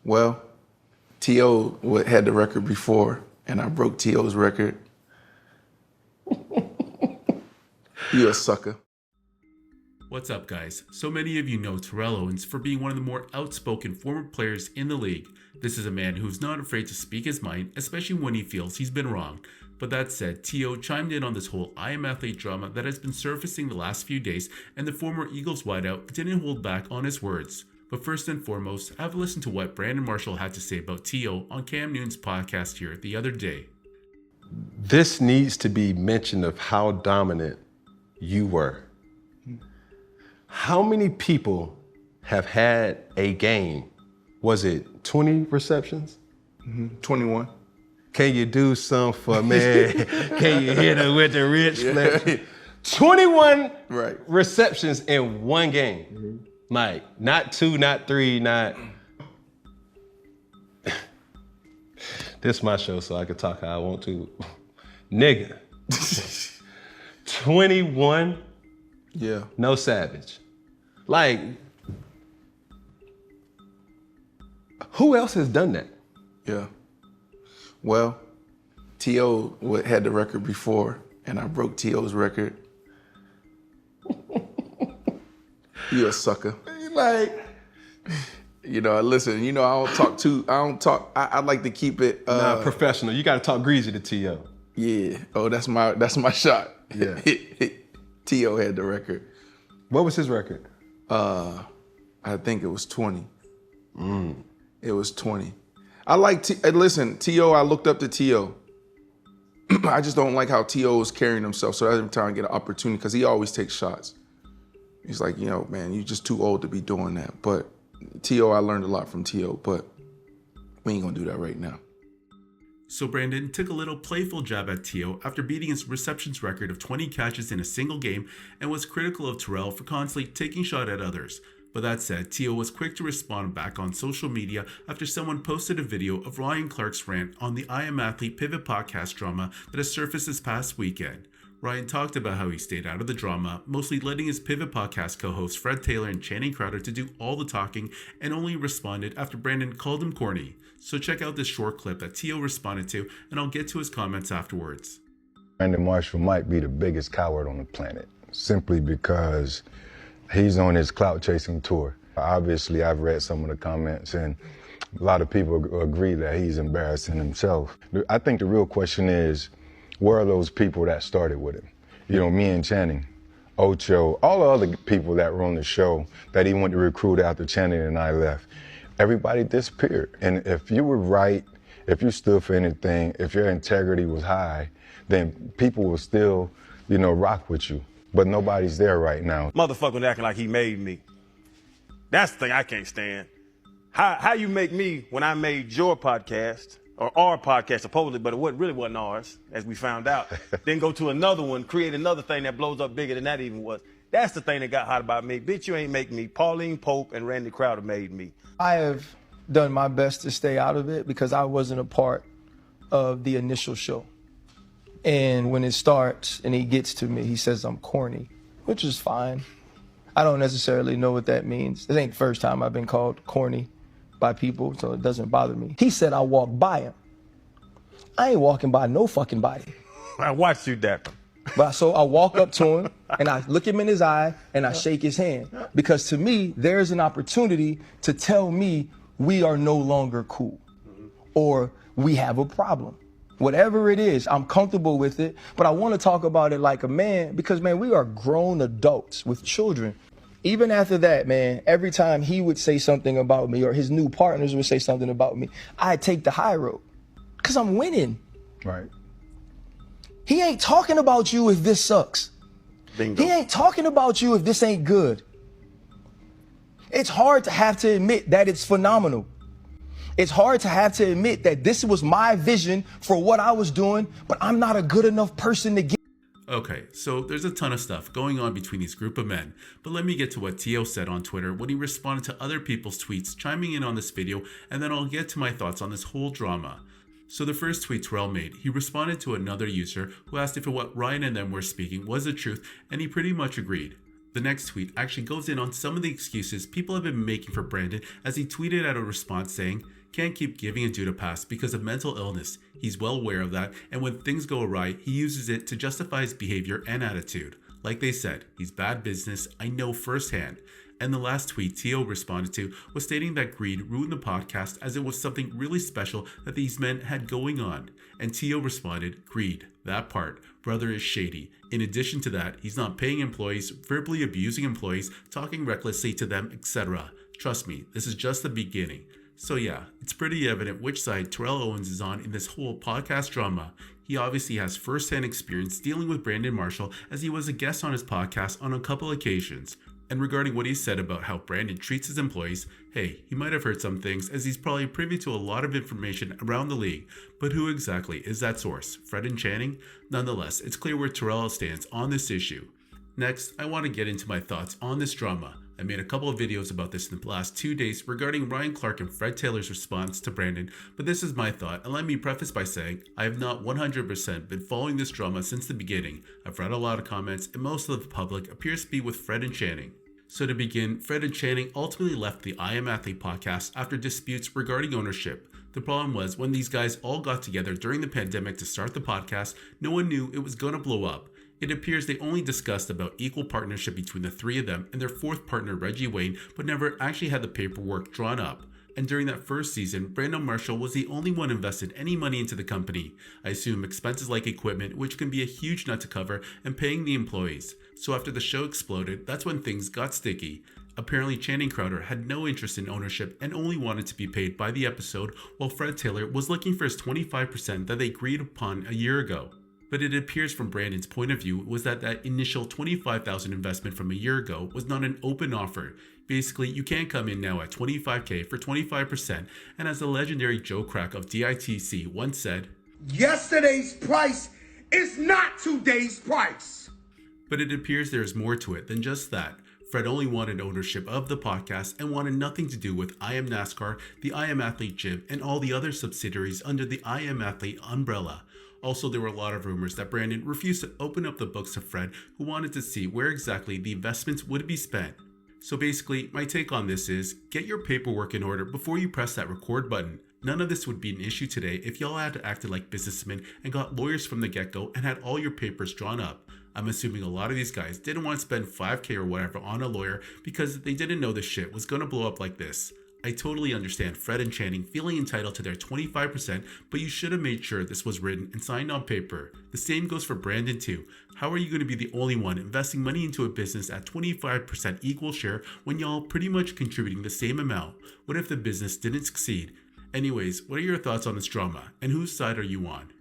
Well, T.O. had the record before, and I broke T.O.'s record. You a sucker. What's up, guys? So many of you know Terrell Owens for being one of the more outspoken former players in the league. This is a man who's not afraid to speak his mind, especially when he feels he's been wrong. But that said, T.O. chimed in on this whole I Am Athlete drama that has been surfacing the last few days, and the former Eagles wideout didn't hold back on his words. But first and foremost, have a listen to what Brandon Marshall had to say about T.O. on Cam Newton's podcast here the other day. This needs to be mentioned of how dominant you were. How many people have had a game? Was it 20 receptions? 21. Can you do something for me? Can you hit her with the rich flex? 21 receptions in one game. Mike, not 2, not 3, not... This is my show, so I can talk how I want to. Nigga. 21? Yeah. No Savage. Like, who else has done that? Yeah. Well, T.O. had the record before, and I broke T.O.'s record. You a sucker. Like, listen, I don't talk, I like to keep it. Professional. You got to talk greasy to T.O. Yeah. Oh, that's my shot. Yeah. T.O. had the record. What was his record? I think it was 20. It was 20. I like, listen, T.O., I looked up to T.O. I just don't like how T.O. is carrying himself. So every time I get an opportunity, because he always takes shots. He's like, man, you're just too old to be doing that. But T.O., I learned a lot from T.O., but we ain't gonna do that right now. So Brandon took a little playful jab at T.O. after beating his receptions record of 20 catches in a single game and was critical of Terrell for constantly taking shot at others. But that said, T.O. was quick to respond back on social media after someone posted a video of Ryan Clark's rant on the I Am Athlete Pivot podcast drama that has surfaced this past weekend. Ryan talked about how he stayed out of the drama, mostly letting his Pivot podcast co-hosts Fred Taylor and Channing Crowder to do all the talking, and only responded after Brandon called him corny. So check out this short clip that T.O. responded to, and I'll get to his comments afterwards. Brandon Marshall might be the biggest coward on the planet, simply because he's on his clout chasing tour. Obviously, I've read some of the comments, and a lot of people agree that he's embarrassing himself. I think the real question is, where are those people that started with him? Me and Channing, Ocho, all the other people that were on the show that he went to recruit after Channing and I left. Everybody disappeared. And if you were right, if you stood for anything, if your integrity was high, then people will still, rock with you. But nobody's there right now. Motherfucker acting like he made me. That's the thing I can't stand. How you make me when I made your podcast, or our podcast supposedly, but it really wasn't ours, as we found out. Then go to another one, create another thing that blows up bigger than that even was. That's the thing that got hot about me. Bitch, you ain't make me. Pauline Pope and Randy Crowder made me. I have done my best to stay out of it because I wasn't a part of the initial show. And when it starts and he gets to me, he says I'm corny, which is fine. I don't necessarily know what that means. It ain't the first time I've been called corny by people, so it doesn't bother me. He said I walked by him. I ain't walking by no fucking body. I watched you, Dapper. But so I walk up to him and I look him in his eye and I shake his hand. Because to me, there's an opportunity to tell me we are no longer cool or we have a problem. Whatever it is, I'm comfortable with it, but I want to talk about it like a man because, man, we are grown adults with children. Even after that, man, every time he would say something about me or his new partners would say something about me, I'd take the high road because I'm winning. Right. He ain't talking about you if this sucks. Bingo. He ain't talking about you if this ain't good. It's hard to have to admit that it's phenomenal. It's hard to have to admit that this was my vision for what I was doing, but I'm not a good enough person to get. Okay, so there's a ton of stuff going on between these group of men, but let me get to what T.O. said on Twitter when he responded to other people's tweets chiming in on this video, and then I'll get to my thoughts on this whole drama. So the first tweet Terrell made, he responded to another user who asked if what Ryan and them were speaking was the truth, and he pretty much agreed. The next tweet actually goes in on some of the excuses people have been making for Brandon, as he tweeted out a response saying, "Can't keep giving a dude a pass because of mental illness. He's well aware of that, and when things go awry, he uses it to justify his behavior and attitude. Like they said, he's bad business, I know firsthand." And the last tweet T.O. responded to was stating that greed ruined the podcast, as it was something really special that these men had going on. And T.O. responded, "Greed, that part, brother, is shady. In addition to that, he's not paying employees, verbally abusing employees, talking recklessly to them, etc. Trust me, this is just the beginning." So yeah, it's pretty evident which side Terrell Owens is on in this whole podcast drama. He obviously has first-hand experience dealing with Brandon Marshall, as he was a guest on his podcast on a couple occasions. And regarding what he said about how Brandon treats his employees, hey, he might have heard some things, as he's probably privy to a lot of information around the league, but who exactly is that source? Fred and Channing? Nonetheless, it's clear where Terrell stands on this issue. Next, I want to get into my thoughts on this drama. I made a couple of videos about this in the last 2 days regarding Ryan Clark and Fred Taylor's response to Brandon, but this is my thought, and let me preface by saying I have not 100% been following this drama since the beginning. I've read a lot of comments, and most of the public appears to be with Fred and Channing. So to begin, Fred and Channing ultimately left the I Am Athlete podcast after disputes regarding ownership. The problem was, when these guys all got together during the pandemic to start the podcast, no one knew it was going to blow up. It appears they only discussed about equal partnership between the three of them and their fourth partner Reggie Wayne, but never actually had the paperwork drawn up. And during that first season, Brandon Marshall was the only one invested any money into the company. I assume expenses like equipment, which can be a huge nut to cover, and paying the employees. So after the show exploded, that's when things got sticky. Apparently Channing Crowder had no interest in ownership and only wanted to be paid by the episode, while Fred Taylor was looking for his 25% that they agreed upon a year ago. But it appears from Brandon's point of view was that initial $25,000 investment from a year ago was not an open offer. Basically, you can't come in now at $25K for 25%, and as the legendary Joe Crack of DITC once said, "Yesterday's price is not today's price." But it appears there is more to it than just that. Fred only wanted ownership of the podcast and wanted nothing to do with I Am NASCAR, the I Am Athlete Gym, and all the other subsidiaries under the I Am Athlete umbrella. Also, there were a lot of rumors that Brandon refused to open up the books to Fred, who wanted to see where exactly the investments would be spent. So basically, my take on this is, get your paperwork in order before you press that record button. None of this would be an issue today if y'all had acted like businessmen and got lawyers from the get-go and had all your papers drawn up. I'm assuming a lot of these guys didn't want to spend $5K or whatever on a lawyer because they didn't know this shit was gonna blow up like this. I totally understand Fred and Channing feeling entitled to their 25%, but you should have made sure this was written and signed on paper. The same goes for Brandon too. How are you going to be the only one investing money into a business at 25% equal share when y'all pretty much contributing the same amount? What if the business didn't succeed? Anyways, what are your thoughts on this drama, and whose side are you on?